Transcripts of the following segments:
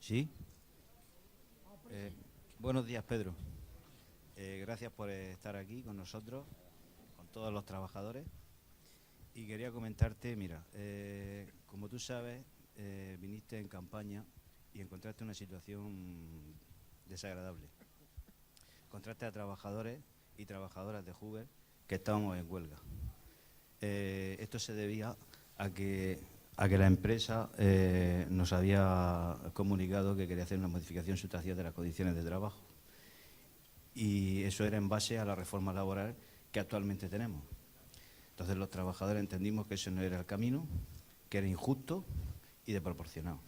Sí. Buenos días, Pedro. Gracias por estar aquí con nosotros, con todos los trabajadores. Y quería comentarte, mira, como tú sabes, viniste en campaña y encontraste una situación desagradable. Encontraste a trabajadores y trabajadoras de Hoover que estábamos en huelga. Esto se debía a que la empresa nos había comunicado que quería hacer una modificación sustancial de las condiciones de trabajo. Y eso era en base a la reforma laboral que actualmente tenemos. Entonces los trabajadores entendimos que eso no era el camino, que era injusto y desproporcionado.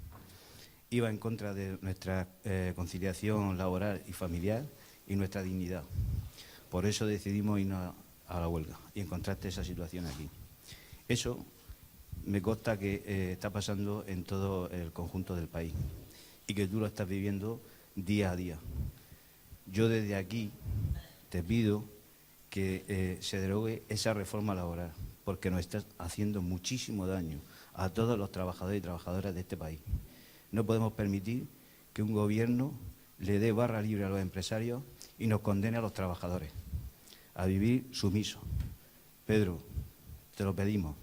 Iba en contra de nuestra conciliación laboral y familiar y nuestra dignidad. Por eso decidimos irnos a la huelga y encontraste esa situación aquí. Eso me consta que está pasando en todo el conjunto del país y que tú lo estás viviendo día a día. Yo desde aquí te pido que se derogue esa reforma laboral, porque nos está haciendo muchísimo daño a todos los trabajadores y trabajadoras de este país. No podemos permitir que un gobierno le dé barra libre a los empresarios y nos condene a los trabajadores a vivir sumisos. Pedro, te lo pedimos.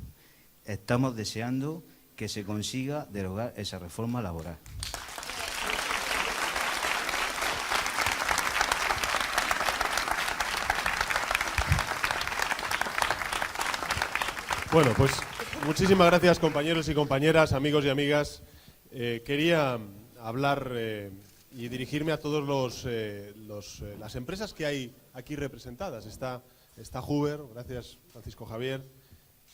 Estamos deseando que se consiga derogar esa reforma laboral. Bueno, pues muchísimas gracias, compañeros y compañeras, amigos y amigas. Quería hablar y dirigirme a todas las empresas que hay aquí representadas. Está Hoover, gracias Francisco Javier,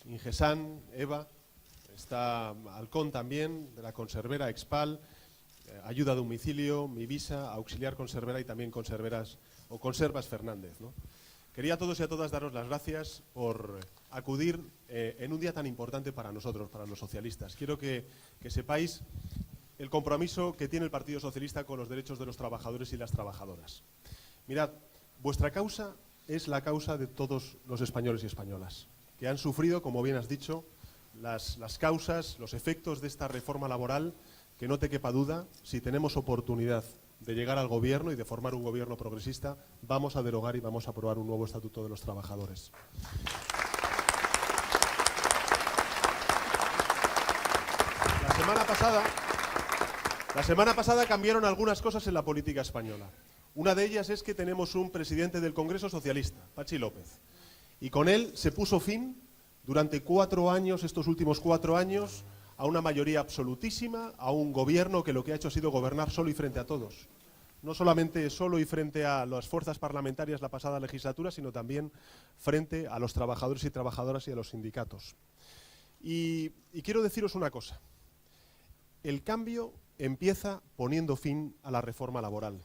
Ingesan, EVA, está Halcón también, de la conservera Expal, Ayuda a Domicilio, Mivisa, Auxiliar Conservera y también Conserveras o Conservas Fernández, ¿no? Quería a todos y a todas daros las gracias por acudir en un día tan importante para nosotros, para los socialistas. Quiero que sepáis el compromiso que tiene el Partido Socialista con los derechos de los trabajadores y las trabajadoras. Mirad, vuestra causa es la causa de todos los españoles y españolas, que han sufrido, como bien has dicho, las causas, los efectos de esta reforma laboral, que no te quepa duda, si tenemos oportunidad de llegar al gobierno y de formar un gobierno progresista, vamos a derogar y vamos a aprobar un nuevo estatuto de los trabajadores. La semana pasada cambiaron algunas cosas en la política española. Una de ellas es que tenemos un presidente del Congreso socialista, Patxi López, y con él se puso fin durante 4 años, estos últimos 4 años, a una mayoría absolutísima, a un gobierno que lo que ha hecho ha sido gobernar solo y frente a todos. No solamente solo y frente a las fuerzas parlamentarias la pasada legislatura, sino también frente a los trabajadores y trabajadoras y a los sindicatos. Y quiero deciros una cosa. El cambio empieza poniendo fin a la reforma laboral.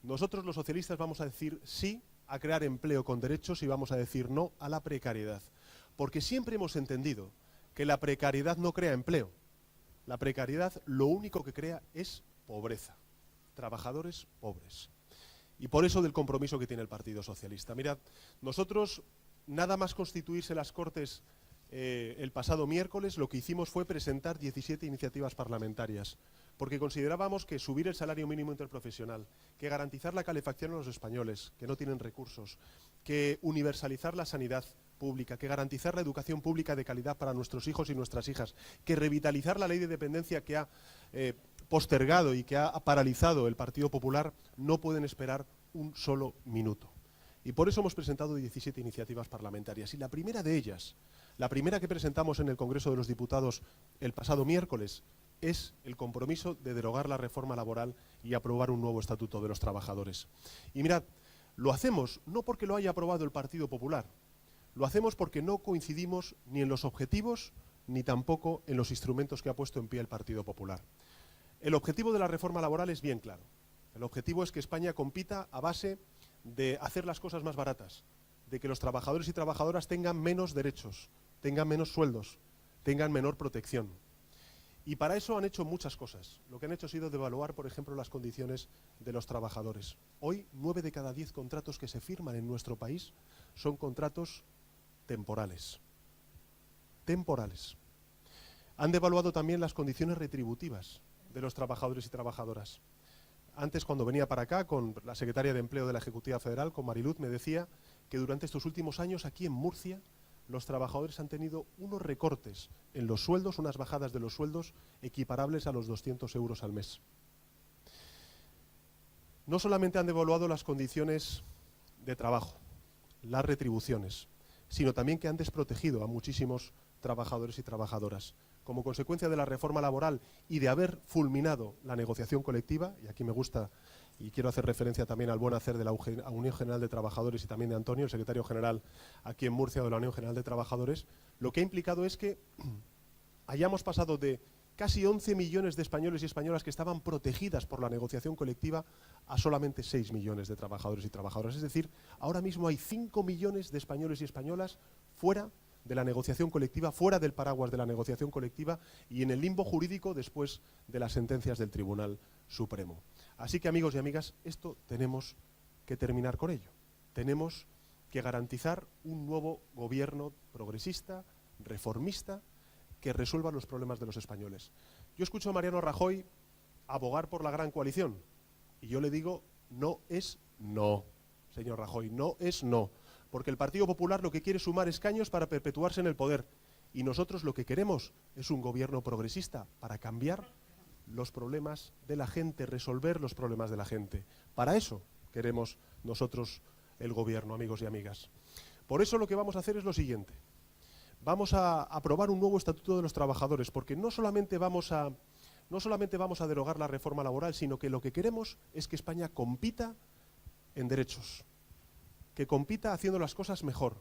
Nosotros los socialistas vamos a decir sí a crear empleo con derechos y vamos a decir no a la precariedad. Porque siempre hemos entendido que la precariedad no crea empleo. La precariedad lo único que crea es pobreza. Trabajadores pobres. Y por eso del compromiso que tiene el Partido Socialista. Mirad, nosotros, nada más constituirse las Cortes el pasado miércoles, lo que hicimos fue presentar 17 iniciativas parlamentarias, porque considerábamos que subir el salario mínimo interprofesional, que garantizar la calefacción a los españoles, que no tienen recursos, que universalizar la sanidad pública, que garantizar la educación pública de calidad para nuestros hijos y nuestras hijas, que revitalizar la ley de dependencia que ha postergado y que ha paralizado el Partido Popular, no pueden esperar un solo minuto. Y por eso hemos presentado 17 iniciativas parlamentarias. Y la primera de ellas, la primera que presentamos en el Congreso de los Diputados el pasado miércoles, es el compromiso de derogar la reforma laboral y aprobar un nuevo estatuto de los trabajadores. Y mirad, lo hacemos no porque lo haya aprobado el Partido Popular, lo hacemos porque no coincidimos ni en los objetivos ni tampoco en los instrumentos que ha puesto en pie el Partido Popular. El objetivo de la reforma laboral es bien claro. El objetivo es que España compita a base de hacer las cosas más baratas, de que los trabajadores y trabajadoras tengan menos derechos, tengan menos sueldos, tengan menor protección. Y para eso han hecho muchas cosas. Lo que han hecho ha sido devaluar, por ejemplo, las condiciones de los trabajadores. Hoy, 9 de cada 10 contratos que se firman en nuestro país son contratos temporales. Temporales. Han devaluado también las condiciones retributivas. de los trabajadores y trabajadoras. Antes, cuando venía para acá, con la secretaria de Empleo de la Ejecutiva Federal, con Mariluz, me decía que durante estos últimos años aquí en Murcia los trabajadores han tenido unos recortes en los sueldos, unas bajadas de los sueldos equiparables a los 200 euros al mes. No solamente han devaluado las condiciones de trabajo, las retribuciones, sino también que han desprotegido a muchísimos trabajadores y trabajadoras. Como consecuencia de la reforma laboral y de haber fulminado la negociación colectiva, y aquí me gusta y quiero hacer referencia también al buen hacer de la Unión General de Trabajadores y también de Antonio, el secretario general aquí en Murcia de la Unión General de Trabajadores, lo que ha implicado es que hayamos pasado de casi 11 millones de españoles y españolas que estaban protegidas por la negociación colectiva a solamente 6 millones de trabajadores y trabajadoras. Es decir, ahora mismo hay 5 millones de españoles y españolas fuera de la negociación colectiva, fuera del paraguas de la negociación colectiva y en el limbo jurídico después de las sentencias del Tribunal Supremo. Así que, amigos y amigas, esto tenemos que terminar con ello. Tenemos que garantizar un nuevo gobierno progresista, reformista, que resuelva los problemas de los españoles. Yo escucho a Mariano Rajoy abogar por la gran coalición y yo le digo, no es no, señor Rajoy, no es no. Porque el Partido Popular lo que quiere es sumar escaños para perpetuarse en el poder. Y nosotros lo que queremos es un gobierno progresista para cambiar los problemas de la gente, resolver los problemas de la gente. Para eso queremos nosotros el gobierno, amigos y amigas. Por eso lo que vamos a hacer es lo siguiente. Vamos a aprobar un nuevo Estatuto de los Trabajadores, porque no solamente vamos a derogar la reforma laboral, sino que lo que queremos es que España compita en derechos, que compita haciendo las cosas mejor,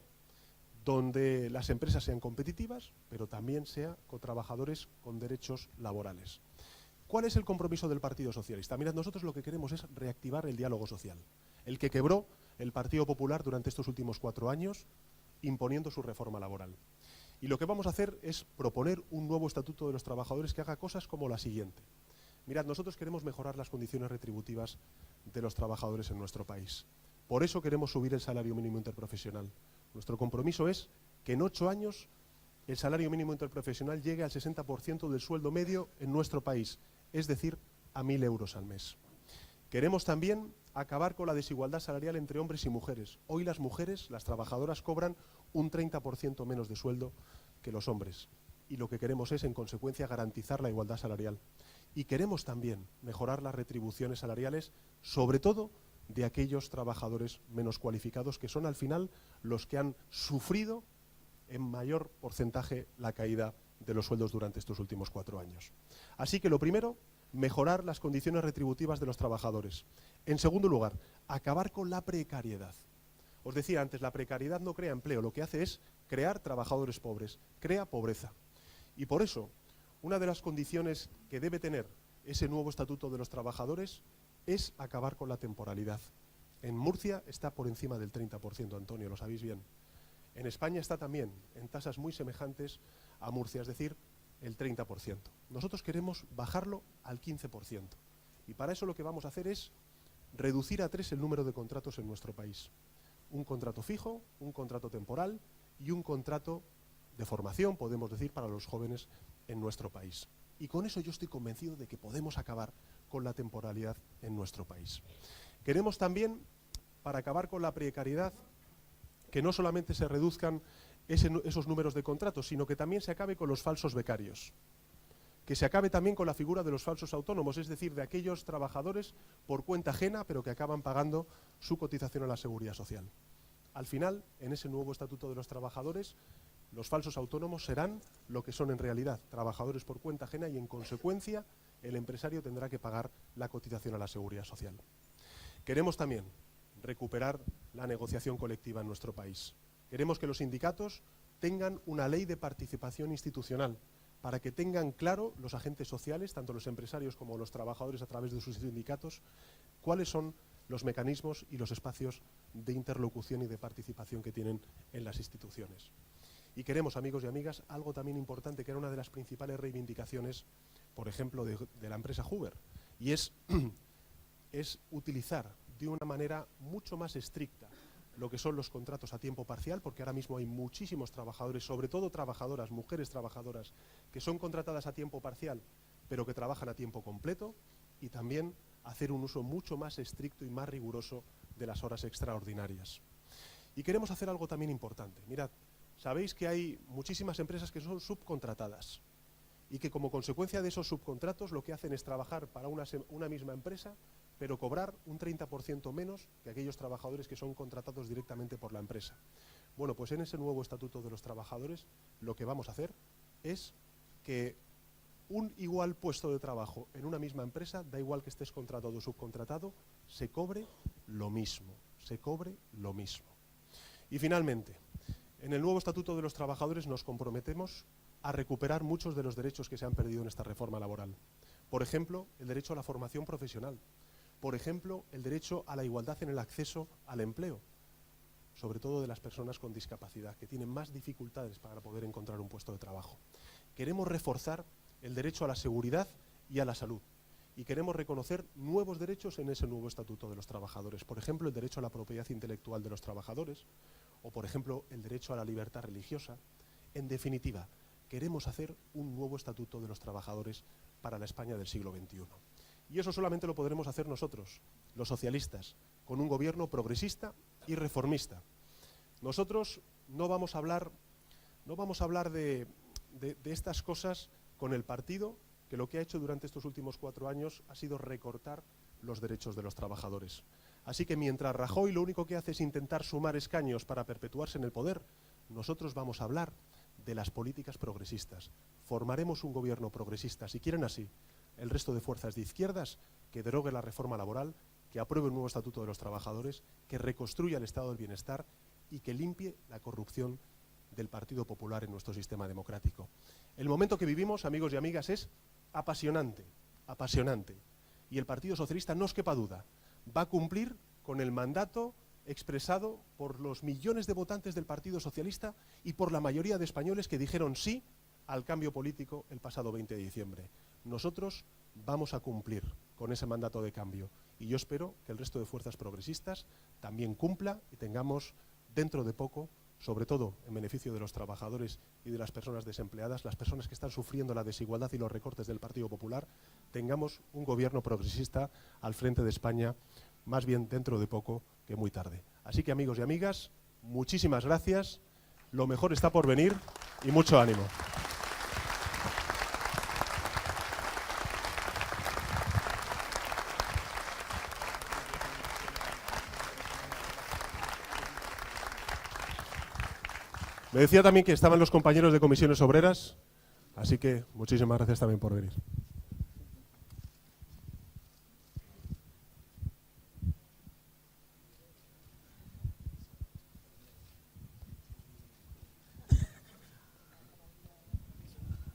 donde las empresas sean competitivas, pero también sea con trabajadores con derechos laborales. ¿Cuál es el compromiso del Partido Socialista? Mirad, nosotros lo que queremos es reactivar el diálogo social, el que quebró el Partido Popular durante estos últimos 4 años, imponiendo su reforma laboral. Y lo que vamos a hacer es proponer un nuevo Estatuto de los Trabajadores que haga cosas como la siguiente. Mirad, nosotros queremos mejorar las condiciones retributivas de los trabajadores en nuestro país. Por eso queremos subir el salario mínimo interprofesional. Nuestro compromiso es que en 8 años el salario mínimo interprofesional llegue al 60% del sueldo medio en nuestro país, es decir, a 1.000 euros al mes. Queremos también acabar con la desigualdad salarial entre hombres y mujeres. Hoy las mujeres, las trabajadoras, cobran un 30% menos de sueldo que los hombres. Y lo que queremos es, en consecuencia, garantizar la igualdad salarial. Y queremos también mejorar las retribuciones salariales, sobre todo de aquellos trabajadores menos cualificados, que son al final los que han sufrido en mayor porcentaje la caída de los sueldos durante estos últimos 4 años. Así que lo primero, mejorar las condiciones retributivas de los trabajadores. En segundo lugar, acabar con la precariedad. Os decía antes, la precariedad no crea empleo, lo que hace es crear trabajadores pobres, crea pobreza. Y por eso, una de las condiciones que debe tener ese nuevo Estatuto de los Trabajadores es acabar con la temporalidad. En Murcia está por encima del 30%, Antonio, lo sabéis bien. En España está también en tasas muy semejantes a Murcia, es decir, el 30%. Nosotros queremos bajarlo al 15%. Y para eso lo que vamos a hacer es reducir a 3 el número de contratos en nuestro país. Un contrato fijo, un contrato temporal y un contrato de formación, podemos decir, para los jóvenes en nuestro país. Y con eso yo estoy convencido de que podemos acabar con la temporalidad en nuestro país. Queremos también, para acabar con la precariedad, que no solamente se reduzcan esos números de contratos, sino que también se acabe con los falsos becarios. Que se acabe también con la figura de los falsos autónomos, es decir, de aquellos trabajadores por cuenta ajena, pero que acaban pagando su cotización a la Seguridad Social. Al final, en ese nuevo Estatuto de los Trabajadores, los falsos autónomos serán lo que son en realidad, trabajadores por cuenta ajena, y en consecuencia el empresario tendrá que pagar la cotización a la Seguridad Social. Queremos también recuperar la negociación colectiva en nuestro país. Queremos que los sindicatos tengan una ley de participación institucional para que tengan claro los agentes sociales, tanto los empresarios como los trabajadores a través de sus sindicatos, cuáles son los mecanismos y los espacios de interlocución y de participación que tienen en las instituciones. Y queremos, amigos y amigas, algo también importante, que era una de las principales reivindicaciones, por ejemplo, de la empresa Hoover, y es utilizar de una manera mucho más estricta lo que son los contratos a tiempo parcial, porque ahora mismo hay muchísimos trabajadores, sobre todo trabajadoras, mujeres trabajadoras, que son contratadas a tiempo parcial pero que trabajan a tiempo completo, y también hacer un uso mucho más estricto y más riguroso de las horas extraordinarias. Y queremos hacer algo también importante. Mirad, sabéis que hay muchísimas empresas que son subcontratadas y que como consecuencia de esos subcontratos lo que hacen es trabajar para una misma empresa, pero cobrar un 30% menos que aquellos trabajadores que son contratados directamente por la empresa. Bueno, pues en ese nuevo Estatuto de los Trabajadores lo que vamos a hacer es que un igual puesto de trabajo en una misma empresa, da igual que estés contratado o subcontratado, se cobre lo mismo, se cobre lo mismo. Y finalmente, en el nuevo Estatuto de los Trabajadores nos comprometemos a recuperar muchos de los derechos que se han perdido en esta reforma laboral. Por ejemplo, el derecho a la formación profesional. Por ejemplo, el derecho a la igualdad en el acceso al empleo, sobre todo de las personas con discapacidad, que tienen más dificultades para poder encontrar un puesto de trabajo. Queremos reforzar el derecho a la seguridad y a la salud. Y queremos reconocer nuevos derechos en ese nuevo Estatuto de los Trabajadores. Por ejemplo, el derecho a la propiedad intelectual de los trabajadores, o por ejemplo, el derecho a la libertad religiosa. En definitiva, queremos hacer un nuevo Estatuto de los Trabajadores para la España del siglo XXI. Y eso solamente lo podremos hacer nosotros, los socialistas, con un gobierno progresista y reformista. Nosotros no vamos a hablar de estas cosas con el partido que lo que ha hecho durante estos últimos 4 años ha sido recortar los derechos de los trabajadores. Así que mientras Rajoy lo único que hace es intentar sumar escaños para perpetuarse en el poder, nosotros vamos a hablar de las políticas progresistas. Formaremos un gobierno progresista, si quieren así, el resto de fuerzas de izquierdas, que derogue la reforma laboral, que apruebe un nuevo Estatuto de los Trabajadores, que reconstruya el estado del bienestar y que limpie la corrupción del Partido Popular en nuestro sistema democrático. El momento que vivimos, amigos y amigas, es apasionante, apasionante. Y el Partido Socialista, no os quepa duda, va a cumplir con el mandato expresado por los millones de votantes del Partido Socialista y por la mayoría de españoles que dijeron sí al cambio político el pasado 20 de diciembre. Nosotros vamos a cumplir con ese mandato de cambio y yo espero que el resto de fuerzas progresistas también cumpla y tengamos dentro de poco, sobre todo en beneficio de los trabajadores y de las personas desempleadas, las personas que están sufriendo la desigualdad y los recortes del Partido Popular, tengamos un gobierno progresista al frente de España, más bien dentro de poco que muy tarde. Así que, amigos y amigas, muchísimas gracias, lo mejor está por venir y mucho ánimo. Me decía también que estaban los compañeros de Comisiones Obreras, así que muchísimas gracias también por venir.